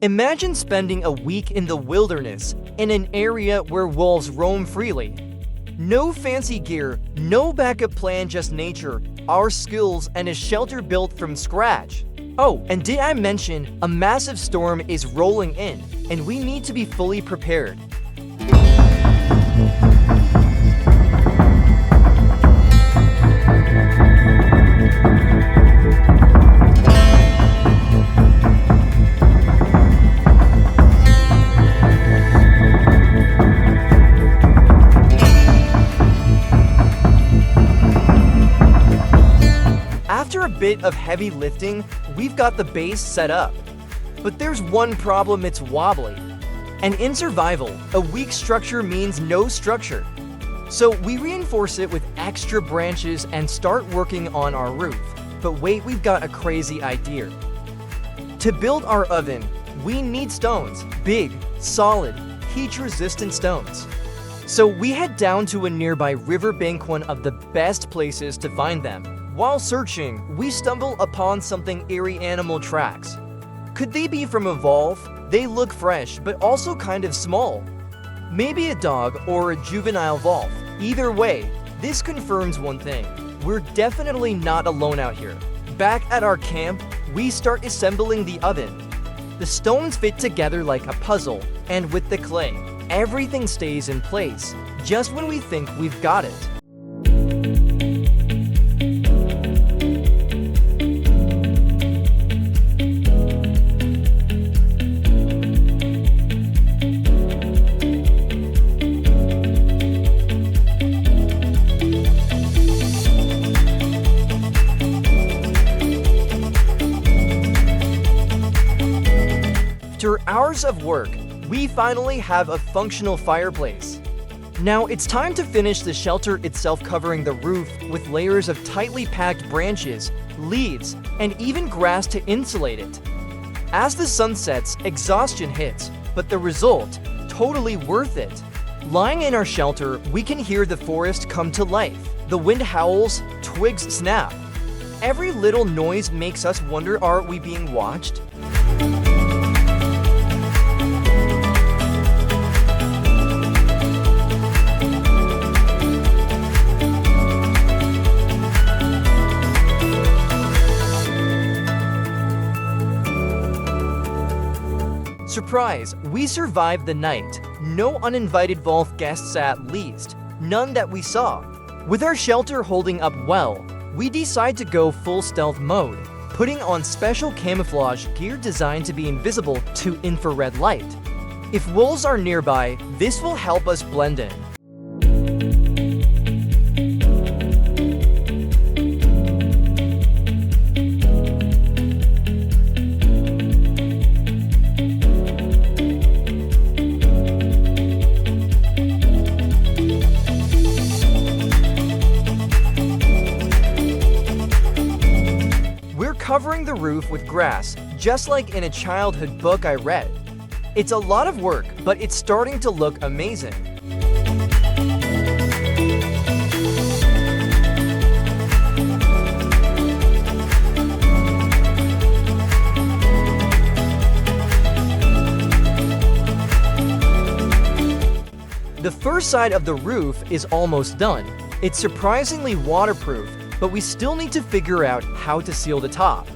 Imagine spending a week in the wilderness, in an area where wolves roam freely. No fancy gear, no backup plan, just nature, our skills, and a shelter built from scratch. Oh, and did I mention a massive storm is rolling in, and we need to be fully prepared. After a bit of heavy lifting, we've got the base set up. But there's one problem: it's wobbly. And in survival, a weak structure means no structure. So we reinforce it with extra branches and start working on our roof. But wait, we've got a crazy idea. To build our oven, we need stones, big, solid, heat-resistant stones. So we head down to a nearby riverbank, one of the best places to find them. While searching, we stumble upon something eerie: animal tracks. Could they be from Evolve? They look fresh, but also kind of small. Maybe a dog or a juvenile wolf. Either way, this confirms one thing: we're definitely not alone out here. Back at our camp, we start assembling the oven. The stones fit together like a puzzle, and with the clay, everything stays in place, just when we think we've got it. After hours of work, we finally have a functional fireplace. Now it's time to finish the shelter itself, covering the roof with layers of tightly packed branches, leaves, and even grass to insulate it. As the sun sets, exhaustion hits, but the result, totally worth it. Lying in our shelter, we can hear the forest come to life. The wind howls, twigs snap. Every little noise makes us wonder, are we being watched? Surprise! We survived the night. No uninvited wolf guests, at least. None that we saw. With our shelter holding up well, we decide to go full stealth mode, putting on special camouflage gear designed to be invisible to infrared light. If wolves are nearby, this will help us blend in. Covering the roof with grass, just like in a childhood book I read. It's a lot of work, but it's starting to look amazing. The first side of the roof is almost done. It's surprisingly waterproof, but we still need to figure out how to seal the top.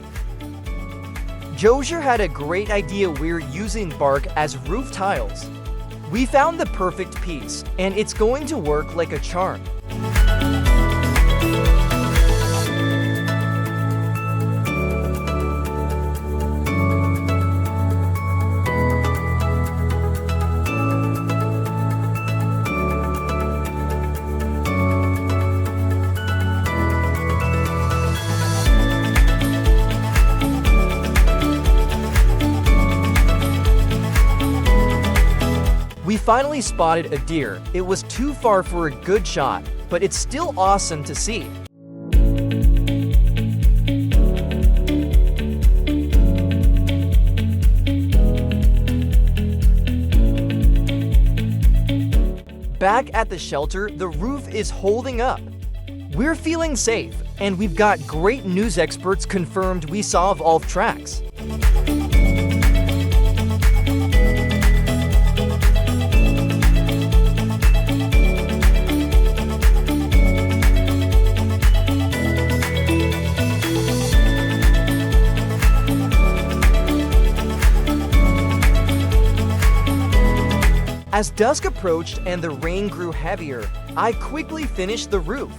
Josier had a great idea: we're using bark as roof tiles. We found the perfect piece, and it's going to work like a charm. We finally spotted a deer. It was too far for a good shot, but it's still awesome to see. Back at the shelter, the roof is holding up. We're feeling safe, and we've got great news: experts confirmed we saw Evolve tracks. As dusk approached and the rain grew heavier, I quickly finished the roof.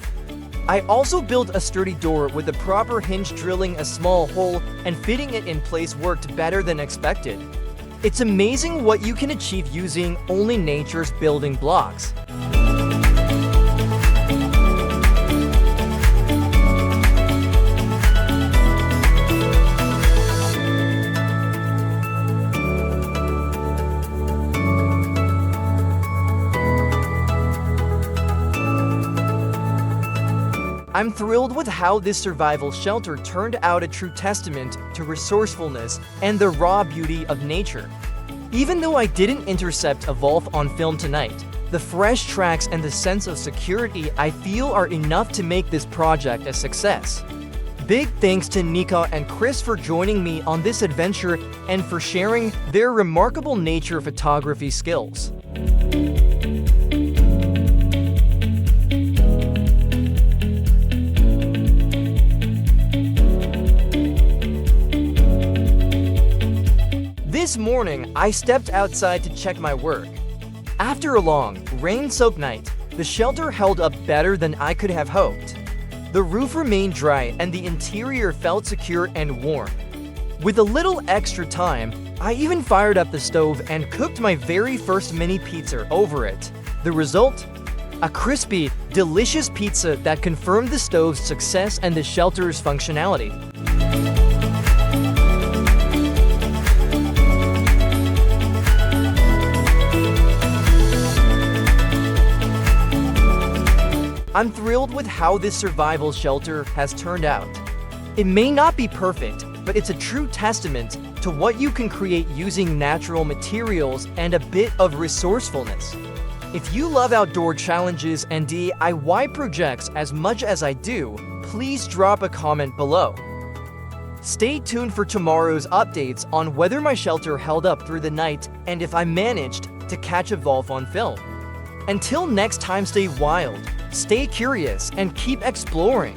I also built a sturdy door with the proper hinge. Drilling a small hole and fitting it in place worked better than expected. It's amazing what you can achieve using only nature's building blocks. I'm thrilled with how this survival shelter turned out, a true testament to resourcefulness and the raw beauty of nature. Even though I didn't intercept a wolf on film tonight, the fresh tracks and the sense of security I feel are enough to make this project a success. Big thanks to Nika and Chris for joining me on this adventure and for sharing their remarkable nature photography skills. This morning, I stepped outside to check my work. After a long, rain-soaked night, the shelter held up better than I could have hoped. The roof remained dry and the interior felt secure and warm. With a little extra time, I even fired up the stove and cooked my very first mini pizza over it. The result? A crispy, delicious pizza that confirmed the stove's success and the shelter's functionality. I'm thrilled with how this survival shelter has turned out. It may not be perfect, but it's a true testament to what you can create using natural materials and a bit of resourcefulness. If you love outdoor challenges and DIY projects as much as I do, please drop a comment below. Stay tuned for tomorrow's updates on whether my shelter held up through the night and if I managed to catch a wolf on film. Until next time, stay wild, stay curious, and keep exploring.